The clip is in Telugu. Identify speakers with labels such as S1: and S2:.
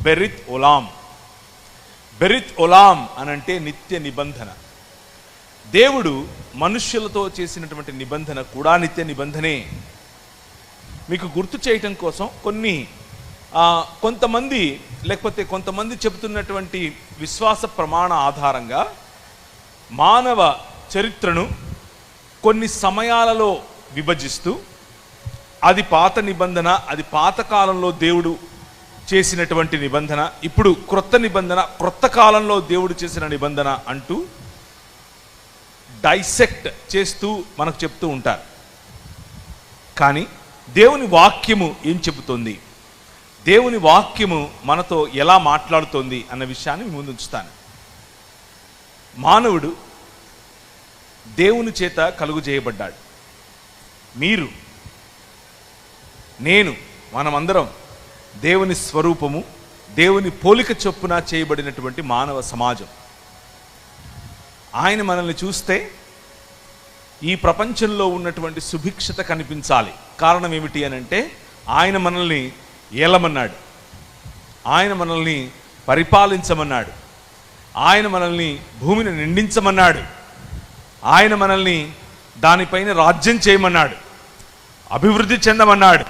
S1: బెరిత్ ఒలాం. బెరిత్ ఒలాం అనంటే నిత్య నిబంధన. దేవుడు మనుష్యులతో చేసినటువంటి నిబంధన కూడా నిత్య నిబంధనే. మీకు గుర్తు చేయటం కోసం కొంతమంది చెబుతున్నటువంటి విశ్వాస ప్రమాణ ఆధారంగా మానవ చరిత్రను కొన్ని సమయాలలో విభజిస్తూ అది పాత నిబంధన, అది పాత కాలంలో దేవుడు చేసినటువంటి నిబంధన, ఇప్పుడు క్రొత్త నిబంధన, క్రొత్త కాలంలో దేవుడు చేసిన నిబంధన అంటూ డైసెక్ట్ చేస్తూ మనకు చెప్తూ ఉంటారు. కానీ దేవుని వాక్యము ఏం చెబుతోంది, దేవుని వాక్యము మనతో ఎలా మాట్లాడుతోంది అన్న విషయాన్ని ముందు ఉంచుతాను. మానవుడు దేవుని చేత కలుగు చేయబడ్డాడు. మీరు, నేను, మనమందరం దేవుని స్వరూపము, దేవుని పోలిక చొప్పున చేయబడినటువంటి మానవ సమాజం. ఆయన మనల్ని చూస్తే ఈ ప్రపంచంలో ఉన్నటువంటి సుభిక్షత కనిపించాలి. కారణం ఏమిటి అనంటే ఆయన మనల్ని ఏలమన్నాడు, ఆయన మనల్ని పరిపాలించమన్నాడు, ఆయన మనల్ని భూమిని నిండించమన్నాడు, ఆయన మనల్ని దానిపైన రాజ్యం చేయమన్నాడు, అభివృద్ధి చెందమన్నాడు.